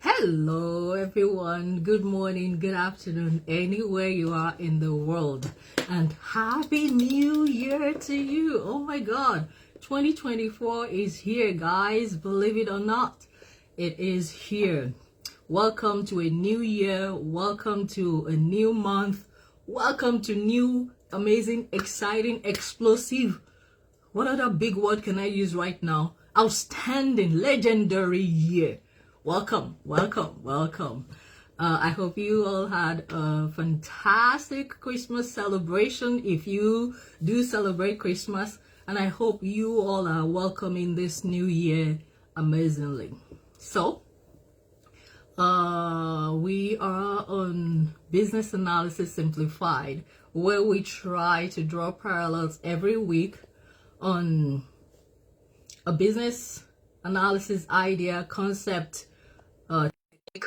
Hello, everyone. Good morning, good afternoon, anywhere you are in the world. And Happy New Year to you. Oh my God, 2024 is here, guys. Believe it or not, it is here. Welcome to a new year. Welcome to a new month. Welcome to new, amazing, exciting, explosive. What other big word can I use right now? Outstanding, legendary year. Welcome, welcome, welcome. I hope you all had a fantastic Christmas celebration if you do celebrate Christmas. And I hope you all are welcoming this new year amazingly. So, we are on Business Analysis Simplified, where we try to draw parallels every week on a business analysis idea, concept,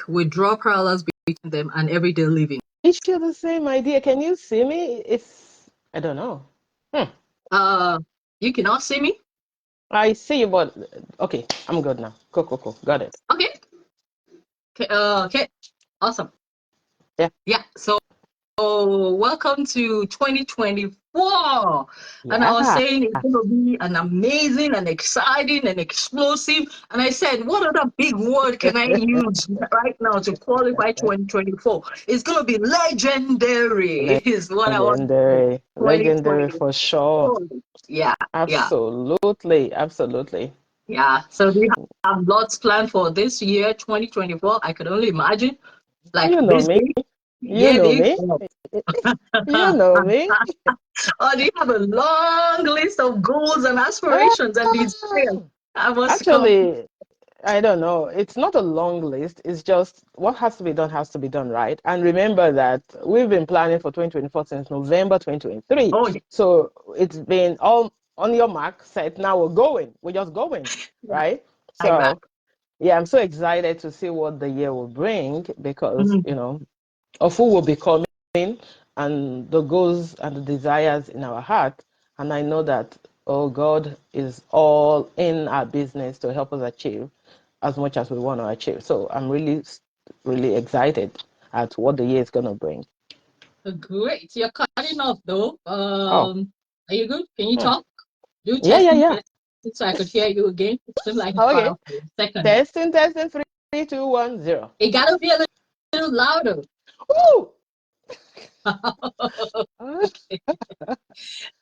we draw parallels between them and everyday living. We share the same idea. Can you see me? I don't know. Hmm. You cannot see me? I see you, but okay, I'm good now. Cool. Got it. Okay. Okay. Awesome. Yeah. Yeah. So welcome to 2024. And I was Yeah. saying it's going to be an amazing and exciting and explosive. And I said, what other big word can I use right now to qualify 2024? It's going to be legendary, is what I want to say. Legendary for sure. 2024. Yeah, yeah, Absolutely. yeah. So we have lots planned for this year, 2024. I could only imagine like You know this me. big, You yeah, know big. me. You know me. Oh, do you have a long list of goals and aspirations and desires? Ah, I must come. Actually, I don't know. It's not a long list. It's just what has to be done, right? And remember that we've been planning for 2024 since November 2023. Oh, yeah, So it's been all on your mark, set. Now we're going. We're just going, yeah, right? like that. So yeah, I'm so excited to see what the year will bring because, Mhm. of who will be coming and the goals and the desires in our heart. And I know that, oh, God is all in our business to help us achieve as much as we want to achieve. So I'm really excited at what the year is going to bring. Great. You're cutting off though. Oh, Are you good? Can you hmm. talk? Do Yeah. testing, testing so I could hear you again. It seemed like it cut Okay. off for a second. Testing, 3, 2, 1, 0. It gotta be a little louder. Woo! Okay.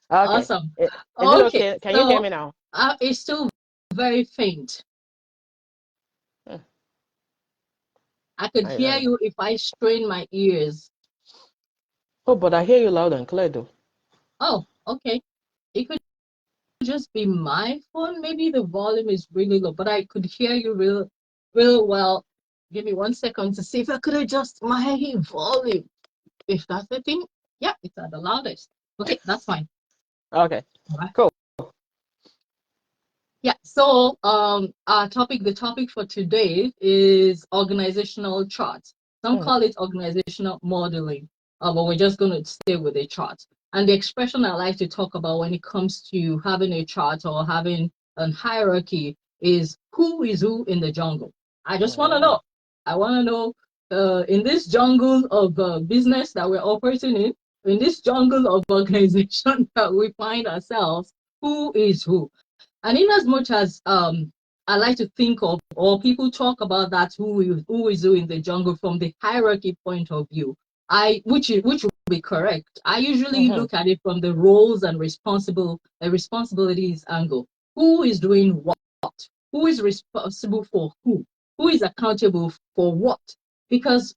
Awesome. Is it Okay, okay? Can you hear so me now? it's still very faint. Hmm. I could hear you if I strain my ears. Oh, but I hear you loud and clear though. Oh, okay. It could just be my phone. Maybe the volume is really low, but I could hear you real well. Give me 1 second to see if I could adjust my volume. If that's the thing, yeah, it's at the loudest. Okay, that's fine. Okay. All right. Cool. Yeah, so the topic for today is organizational charts. Some Hmm. call it organizational modeling, but we're just going to stay with a chart. And the expression I like to talk about when it comes to having a chart or having a hierarchy is who is who in the jungle. I just want to Mm. know. I want to know in this jungle of business that we're operating in this jungle of organization that we find ourselves, who is who? And in as much as I like to think of, or people talk about that who is who in the jungle from the hierarchy point of view, which would be correct. I usually Mm-hmm. look at it from the roles and responsibilities angle. Who is doing what? Who is responsible for who? Who is accountable for what? Because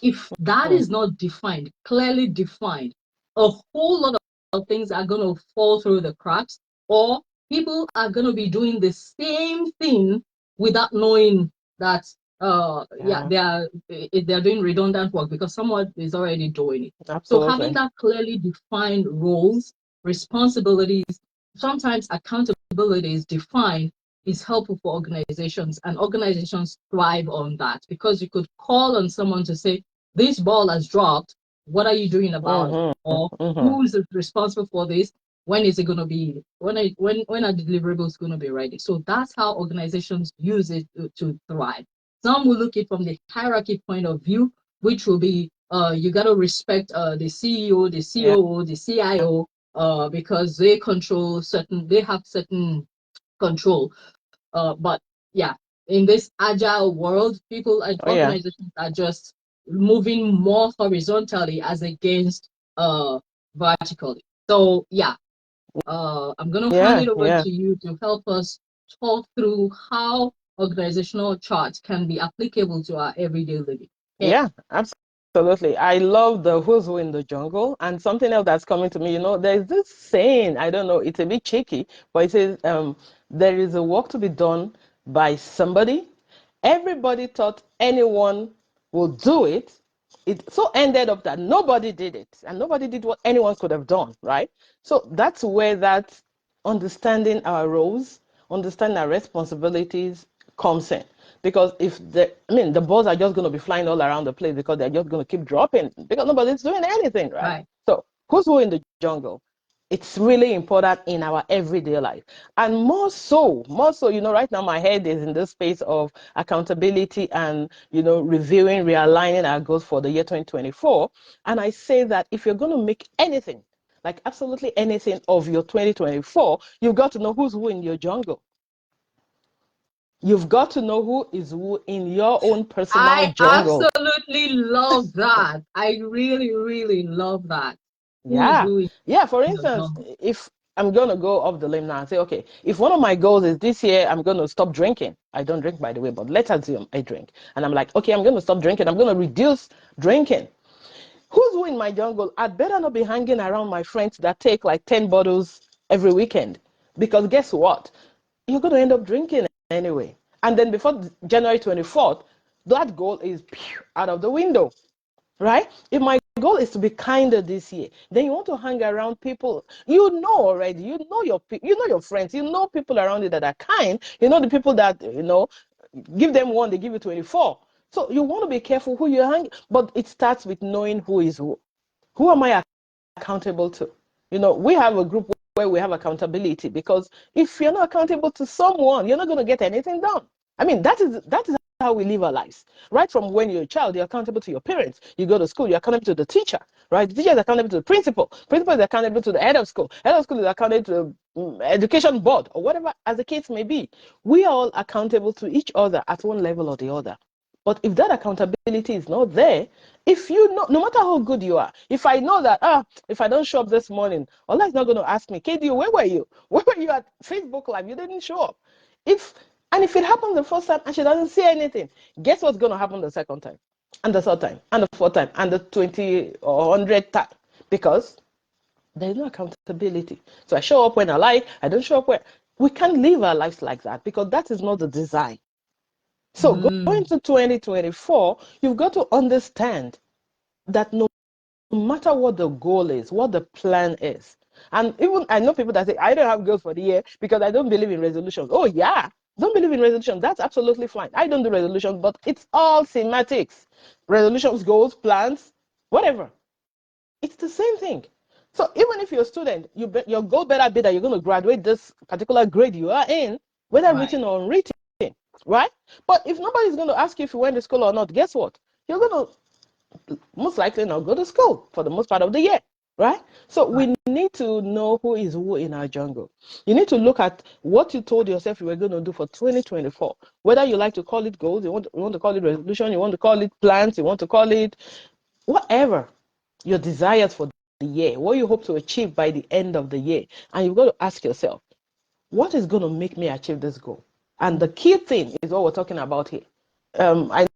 if that is not defined, clearly defined, a whole lot of things are going to fall through the cracks, or people are going to be doing the same thing without knowing that yeah, Yeah, they're doing redundant work because someone is already doing it. So having absolutely. that clearly defined roles, responsibilities, sometimes accountabilities defined is helpful for organizations, and organizations thrive on that because you could call on someone to say, this ball has dropped, what are you doing about it? Mm-hmm. Or Mm-hmm. who is responsible for this? When is it going to be, when are the deliverables going to be ready? So that's how organizations use it to thrive. Some will look it from the hierarchy point of view, which will be you got to respect the CEO, the Yeah. COO, the CIO, because they control certain, they have certain control. But yeah, in this agile world, people and Oh yeah. organizations are just moving more horizontally as against vertically. So yeah, I'm going to hand Yeah. it over Yeah. to you to help us talk through how organizational charts can be applicable to our everyday living. Okay. Yeah, absolutely. I love the who's who in the jungle. And something else that's coming to me, there's this saying, I don't know, it's a bit cheeky, but it says, there is a work to be done by somebody. Everybody thought anyone will do it. It so ended up that nobody did it, and nobody did what anyone could have done, right? So that's where that understanding our roles, understanding our responsibilities comes in. Because the balls are just going to be flying all around the place because they're just going to keep dropping because nobody's doing anything, right? Right. So who's who in the jungle? It's really important in our everyday life. And more so, right now my head is in this space of accountability and, reviewing, realigning our goals for the year 2024. And I say that if you're going to make anything, like absolutely anything of your 2024, you've got to know who's who in your jungle. You've got to know who is who in your own personal I jungle. absolutely love that. I really, really love that. Who is Yeah. who in Yeah. For the instance, jungle? if I'm going to go off the limb now and say, okay, if one of my goals is this year, I'm going to stop drinking. I don't drink, by the way, but let's assume I drink. And I'm like, okay, I'm going to stop drinking. I'm going to reduce drinking. Who's who in my jungle? I'd better not be hanging around my friends that take like 10 bottles every weekend. Because guess what? You're going to end up drinking anyway. And then before January 24th, that goal is out of the window, right? If my goal is to be kinder this year, then you want to hang around people you know already. You know your friends. You know people around you that are kind. You know the people that give them one, they give you 24. So you want to be careful who you hang. But it starts with knowing who is who. Who am I accountable to? We have a group where we have accountability because if you're not accountable to someone, you're not going to get anything done. I mean, that is how we live our lives. Right from when you're a child, you're accountable to your parents. You go to school, you're accountable to the teacher, right? The teacher is accountable to the principal. Principal is accountable to the head of school. Head of school is accountable to the education board or whatever as the case may be. We are all accountable to each other at one level or the other. But if that accountability is not there, if you know, no matter how good you are, if I know that, if I don't show up this morning, Allah is not going to ask me, KD, where were you? Where were you at Facebook Live? You didn't show up. And if it happens the first time and she doesn't see anything, guess what's going to happen the second time, and the third time, and the fourth time, and the 20 or 100th time? Because there is no accountability. So I show up when I like, I don't show up when. We can't live our lives like that because that is not the design. So going Mm, to 2024, you've got to understand that no matter what the goal is, what the plan is, and even I know people that say, I don't have goals for the year because I don't believe in resolutions. Oh, yeah, don't believe in resolutions. That's absolutely fine. I don't do resolutions, but it's all semantics. Resolutions, goals, plans, whatever. It's the same thing. So even if you're a student, your goal better be that you're going to graduate this particular grade you are in, whether right. written or unwritten, right? But if nobody's going to ask you if you went to school or not, guess what? You're going to most likely not go to school for the most part of the year, right? So Right. we need to know who is who in our jungle. You need to look at what you told yourself you were going to do for 2024. Whether you like to call it goals, you want to call it resolution, you want to call it plans, you want to call it whatever your desires for the year, what you hope to achieve by the end of the year. And you've got to ask yourself, what is going to make me achieve this goal? And the key thing is what we're talking about here. I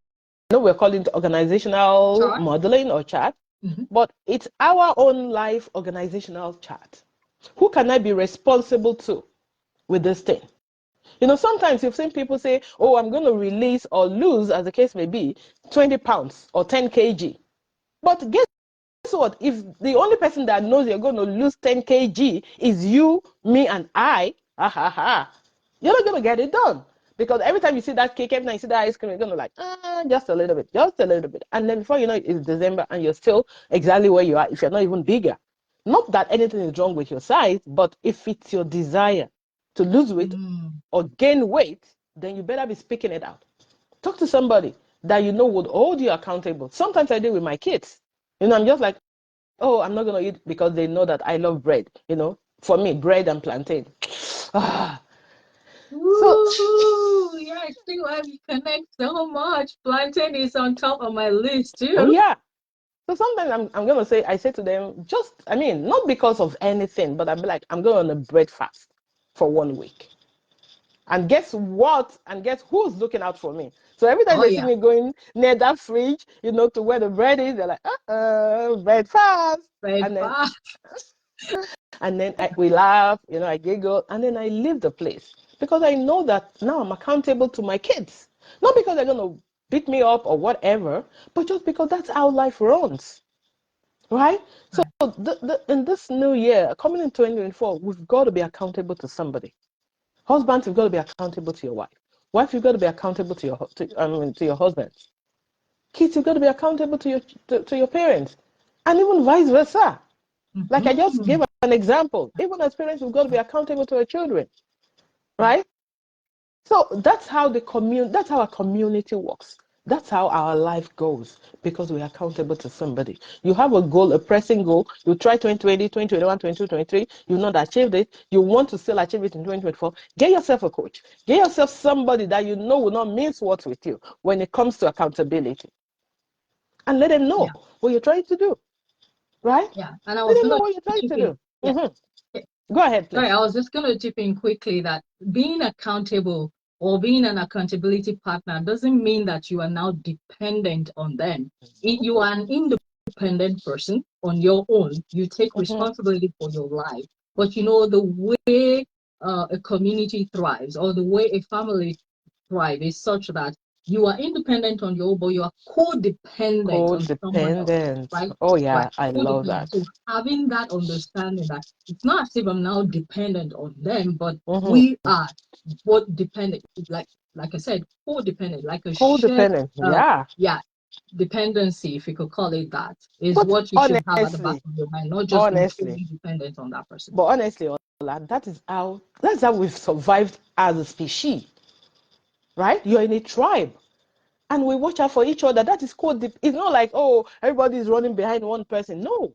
know we're calling it organizational Chart. modeling or chart, Mm-hmm. but it's our own life organizational chart. Who can I be responsible to with this thing? Sometimes you've seen people say, oh, I'm going to release or lose, as the case may be, 20 pounds or 10 kg. But guess what? If the only person that knows you're going to lose 10 kg is you, me, and I, you're not going to get it done. Because every time you see that cake, every time you see that ice cream, you're going to like, just a little bit, just a little bit. And then before you know it, it's December and you're still exactly where you are, if you're not even bigger. Not that anything is wrong with your size, but if it's your desire to lose weight Mm, or gain weight, then you better be speaking it out. Talk to somebody that you know would hold you accountable. Sometimes I do with my kids. I'm just like, oh, I'm not going to eat because they know that I love bread. For me, bread and plantain. Ah. So, Woo! Yeah, I see why we connect so much. Plantain is on top of my list oh too. yeah. So sometimes I'm going to say, I say to them, not because of anything, but I'm like, I'm going on a bread fast for 1 week. And guess what? And guess who's looking out for me? So every time Oh they see yeah, me going near that fridge, to where the bread is, they're like, bread fast. bread And then fast. we laugh, I giggle, and then I leave the place because I know that now I'm accountable to my kids. Not because they're going to beat me up or whatever, but just because that's how life runs, right? So Right. in this new year, coming in 2024, we've got to be accountable to somebody. Husbands, you've got to be accountable to your wife. Wife, you've got to be accountable to your husband. Kids, you've got to be accountable to your parents, and even vice versa. Like I just Mm-hmm. gave an example. Even as parents, we've got to be accountable to our children, Yeah, right? So that's how that's how our community works. That's how our life goes because we're accountable to somebody. You have a goal, a pressing goal. You try 2020, 2021, 2023. You've not achieved it. You want to still achieve it in 2024. Get yourself a coach. Get yourself somebody that you know will not mince words with you when it comes to accountability. And let them know yeah, what you're trying to do, right? yeah. And I Let was them know gonna what you're trying chip to in. do. Yeah. Go ahead, Sorry, please. I was just gonna chip in quickly that being accountable or being an accountability partner doesn't mean that you are now dependent on them. You are an independent person on your own. You take Mm-hmm. responsibility for your life. But the way a community thrives or the way a family thrive is such that you are independent on your own, but you are codependent on someone else, Codependent. right? Oh Right. yeah, I love Codependent. that. So having that understanding that it's not as if I'm now dependent on them, but Mm-hmm. we are both dependent, like I said, codependent, like a shared Codependent. uh Yeah. yeah, dependency, if you could call it that, is But what you should have at the back honestly, of your mind, not just being honestly, fully dependent on that person. but honestly, Ola, that's how we've survived as a species, right? You're in a tribe and we watch out for each other. That is called, it's not like, oh, everybody's running behind one person. No,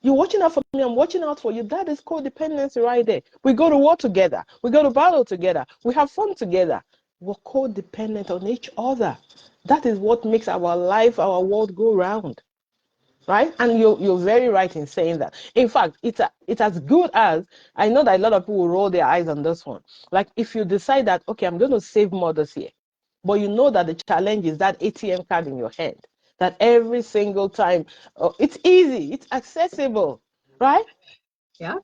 you're watching out for me, I'm watching out for you. That is codependency right there. We go to war together, we go to battle together, we have fun together. We're codependent on each other. That is what makes our life, our world go round. Right? And you're very right in saying that. In fact, it's as good as, I know that a lot of people will roll their eyes on this one. Like if you decide that, okay, I'm going to save more this year, but you know that the challenge is that ATM card in your hand, that every single time, it's easy, it's accessible, right? Yeah,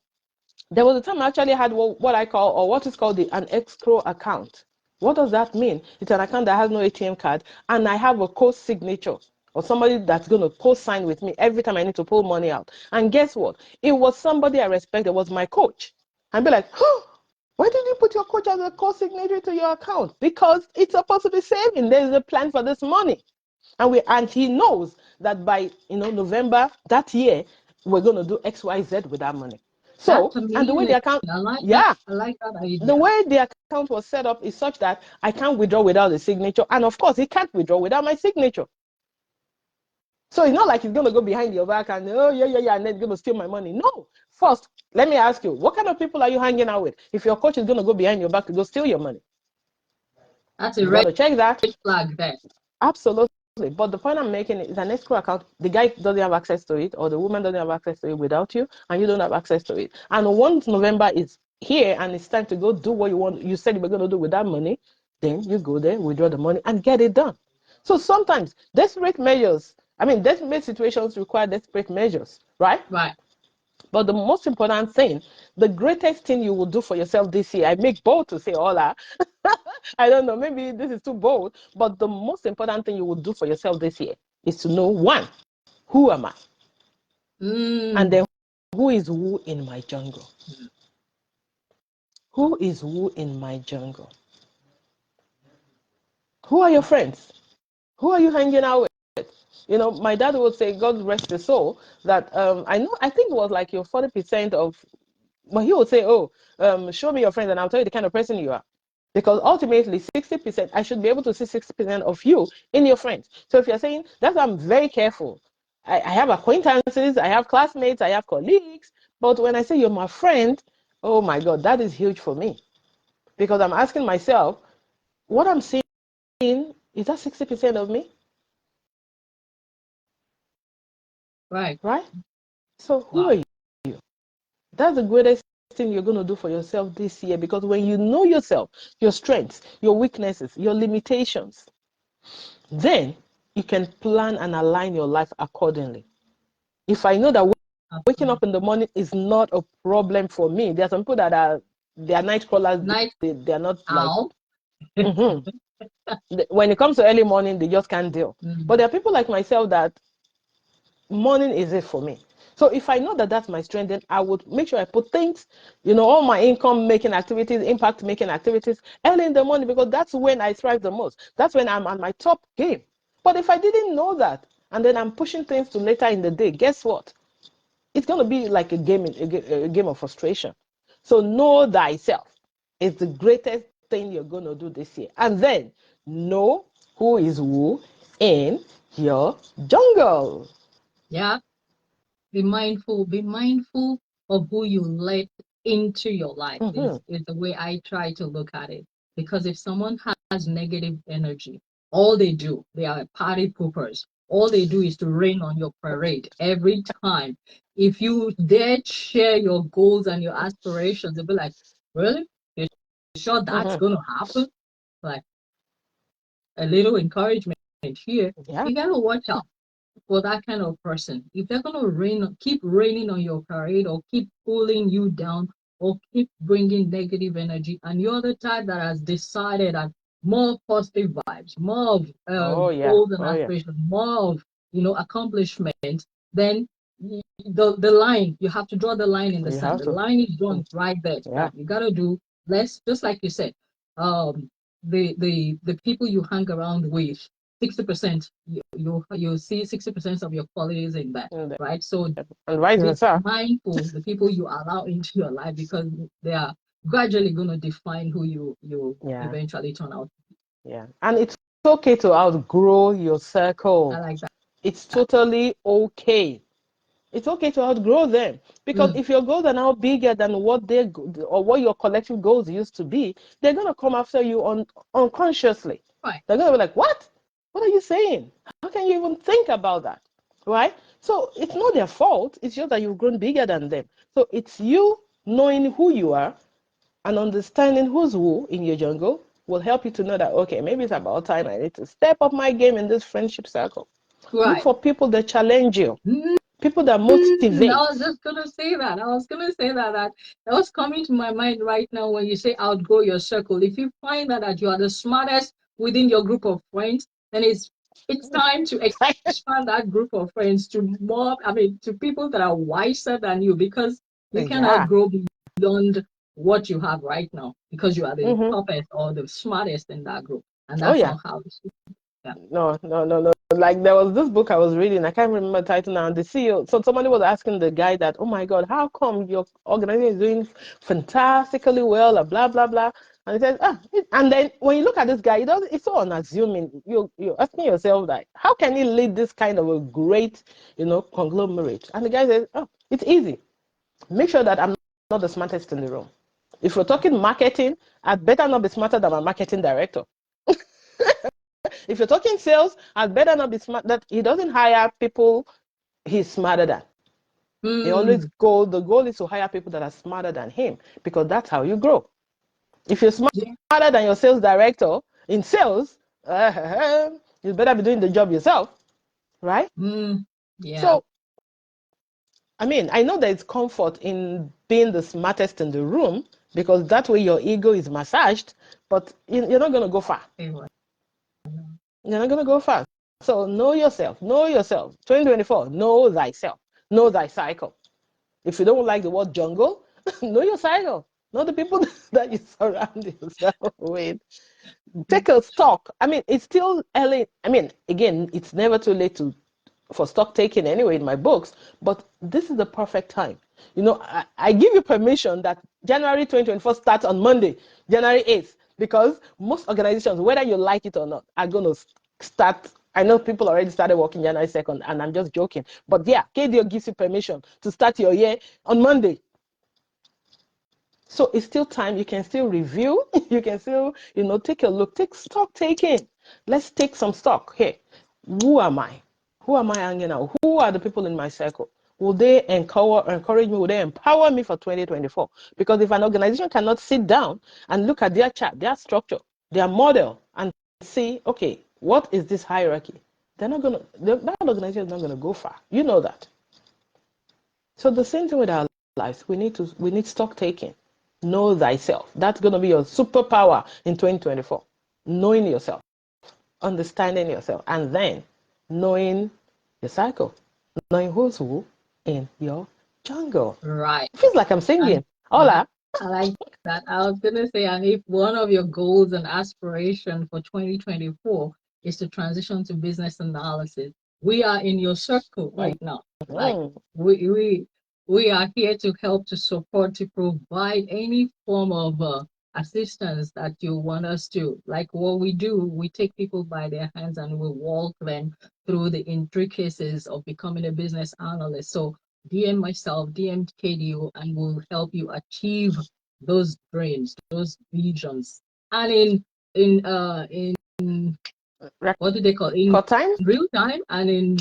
There was a time I actually had what I call, or what is called an escrow account. What does that mean? It's an account that has no ATM card, and I have a co-signature or somebody that's going to co-sign with me every time I need to pull money out. And guess what? It was somebody I respect. It was my coach. I'd be like, oh, why did you put your coach as a co-signatory to your account? Because it's supposed to be saving. There's a plan for this money. And he knows that by November that year, we're going to do XYZ with that money. that's So, and the way amazing. the account, I like that. yeah, I like that the idea. way the account was set up is such that I can't withdraw without the signature. And of course, he can't withdraw without my signature. So it's not like he's going to go behind your back and, oh, yeah, yeah, yeah, and then going to steal my money. No. First, let me ask you, what kind of people are you hanging out with if your coach is going to go behind your back to go steal your money? That's a You got red to check that. flag there. Absolutely. But the point I'm making is an escrow account, the guy doesn't have access to it, or the woman doesn't have access to it without you, and you don't have access to it. And once November is here and it's time to go do what you said you were going to do with that money, then you go there, withdraw the money, and get it done. So sometimes desperate situations require desperate measures, right? Right. But the most important thing, the greatest thing you will do for yourself this year, I make bold to say, Ola, I don't know, maybe this is too bold, but the most important thing you will do for yourself this year is to know, one, who am I? And Mm. then who is who in my jungle? Who is who in my jungle? Who are your friends? Who are you hanging out with? My dad would say, God rest his soul, that I think it was like your 40% of, but he would say, oh, show me your friends and I'll tell you the kind of person you are. Because ultimately, 60%, I should be able to see 60% of you in your friends. So if you're saying, that's why I'm very careful. I have acquaintances, I have classmates, I have colleagues. But when I say you're my friend, oh my God, that is huge for me. Because I'm asking myself, what I'm seeing, is that 60% of me? Right. Right? So who are Wow. you? That's the greatest thing you're going to do for yourself this year, because when you know yourself, your strengths, your weaknesses, your limitations, then you can plan and align your life accordingly. If I know that waking Absolutely. up in the morning is not a problem for me, there are some people that they are night crawlers, Night they are not like, owl. mhm. When it comes to early morning, they just can't deal. But Mm. there are people like myself that morning is it for me. So if I know that that's my strength, then I would make sure I put things, all my income making activities, impact making activities early in the morning, because that's when I thrive the most. That's when I'm at my top game. But if I didn't know that, and then I'm pushing things to later in the day, guess what? It's going to be like a game of frustration. So know thyself is the greatest thing you're going to do this year. And then know who is who in your jungle. Yeah. Be mindful of who you let into your life Mm-hmm. is the way I try to look at it. Because if someone has negative energy, all they are party poopers. All they do is to rain on your parade every time. If you dare share your goals and your aspirations, they'll be like, really? You're sure that's Mm-hmm. gonna happen? Like a little encouragement here. Yeah. You gotta watch out for that kind of person. If they're gonna keep raining on your parade, or keep pulling you down, or keep bringing negative energy, and you're the type that has decided that more positive vibes, more of Oh yeah. goals and Oh yeah. aspirations, more of accomplishment, then the line you have to draw the line in the You sand. have The to. line is drawn right there. Yeah. That you gotta do less, just like you said. Um, the people you hang around with, 60% you'll see 60% of your qualities in that, And right? So vice be versa. mindful the people you allow into your life, because they are gradually going to define who you Yeah. eventually turn out. Yeah. And it's okay to outgrow your I circle. like It's that. totally okay. It's okay to outgrow them, because Mm, if your goals are now bigger than what or what your collective goals used to be, they're gonna come after you unconsciously. right. They're gonna be like, "What? What are you saying? How can you even think about that?" Right? So it's not their fault. It's just that you've grown bigger than them. So it's you knowing who you are and understanding who's who in your jungle will help you to know that, okay, maybe it's about time I need to step up my game in this friendship circle. Look Right. for people that challenge you, Mm, people that I motivate. was just gonna say that. I was gonna say that was coming to my mind right now when you say outgrow your circle. If you find that you are the smartest within your group of friends, then it's time to expand that group of friends to more. I mean, to people that are wiser than you, because you cannot Yeah. grow beyond what you have right now, because you are the Mm-hmm. toughest or the smartest in that group, and Oh, that's yeah. not how it should be. Yeah. No, no, no, no. Like there was this book I was reading. I can't remember the title now. The CEO. So somebody was asking the guy that, "Oh my God, how come your organization is doing fantastically well?" Blah blah blah. And he says, and then when you look at this guy, he does. It's so unassuming. You're asking yourself that, how can he lead this kind of a great, conglomerate? And the guy says, "Oh, it's easy. Make sure that I'm not the smartest in the room. If we're talking marketing, I'd better not be smarter than my marketing director. If you're talking sales, I'd better not be smart. That he doesn't hire people he's smarter than. He always Mm, the goal is to hire people that are smarter than him, because that's how you grow. If you're yeah. smarter than your sales director in sales, you better be doing the job yourself, right? Mm, yeah. So, I mean, I know there's comfort in being the smartest in the room, because that way your ego is massaged, but you're not going to go far. Anyway. You're not going to go far. So know yourself. Know yourself. 2024, know thyself. Know thy cycle. If you don't like the word jungle, know your cycle. Know the people that you surround yourself with. Take a stock. I mean, it's still early. I mean, again, it's never too late for stock taking anyway in my books, but this is the perfect time. I give you permission that January 2024 starts on Monday, January 8th. because most organizations, whether you like it or not, are going to start. I know people already started working January 2nd, and I'm just joking. But yeah, KDO gives you permission to start your year on Monday. So it's still time. You can still review. You can still, take a look. Take stock taking. Let's take some stock. Here, who am I? Who am I hanging out? Who are the people in my circle? Will they encourage me? Will they empower me for 2024? Because if an organization cannot sit down and look at their chart, their structure, their model, and see, okay, what is this hierarchy? They're not gonna. That organization is not gonna go far. You know that. So the same thing with our lives. We need stock taking. Know thyself. That's going to be your superpower in 2024. Knowing yourself, understanding yourself, and then knowing your cycle, knowing who's who in your jungle. Right. It feels like I'm singing. And Hola. I like that. I was going to say, and if one of your goals and aspiration for 2024 is to transition to business analysis, we are in your circle right now. Like we are here to help, to support, to provide any form of assistance that you want us to. Like what we do, we take people by their hands and we walk them through the intricacies of becoming a business analyst. So DM myself, DM KDO, and we'll help you achieve those dreams, those visions. And in what do they call it? In time? real time and in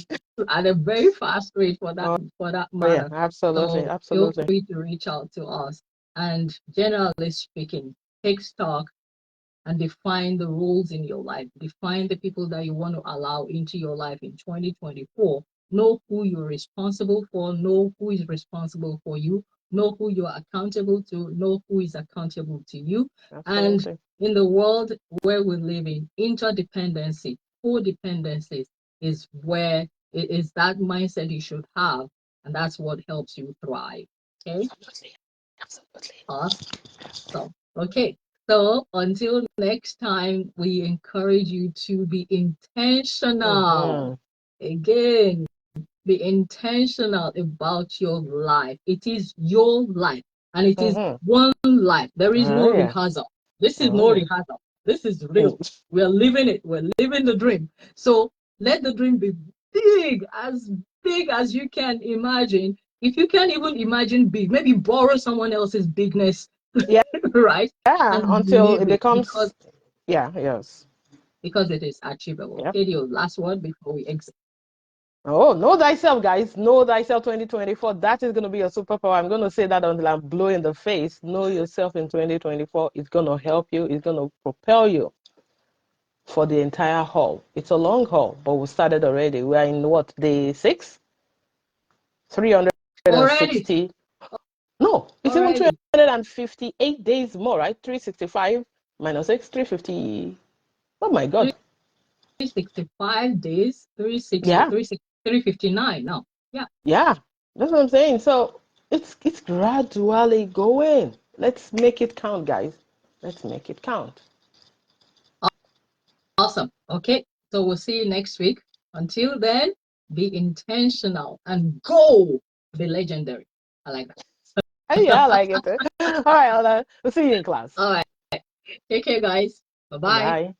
at a very fast rate for that Yeah, matter. absolutely, So feel absolutely. free to reach out to us. And generally speaking, take stock and define the roles in your life. Define the people that you want to allow into your life in 2024. Know who you're responsible for. Know who is responsible for you. Know who you're accountable to. Know who is accountable to you. Absolutely. And in the world where we live in, interdependency, codependency is where it is that mindset you should have. And that's what helps you thrive. Okay? Absolutely. Absolutely. Awesome. Okay. So until next time, we encourage you to be intentional. Again, be intentional about your life. It is your life and it is one life. There is no rehearsal. This is no rehearsal. This is real. We're living it. We're living the dream. So let the dream be big as you can imagine. If you can't even imagine big, maybe borrow someone else's bigness, Yeah. right? Yeah, And until live it it becomes, yes. because it is achievable. Yep. Katie, last word before we exit. Oh, know thyself, guys. Know thyself 2024. That is going to be your superpower. I'm going to say that until I'm blue in the face. Know yourself in 2024. It's going to help you. It's going to propel you for the entire haul. It's a long haul, but we started already. We are in what, day 6? 360. Already. No, it's even Already. 358 days more, right? 365 minus 6, 350. Oh my God. 365 days, 360, Yeah. 359 now. Yeah. Yeah. That's what I'm saying. So it's gradually going. Let's make it count, guys. Let's make it count. Awesome. Okay. So we'll see you next week. Until then, be intentional and go be legendary. I like that. Yeah, I like it. All right, Ola. We'll see you in class. All right. Take care, guys. Bye bye. Bye.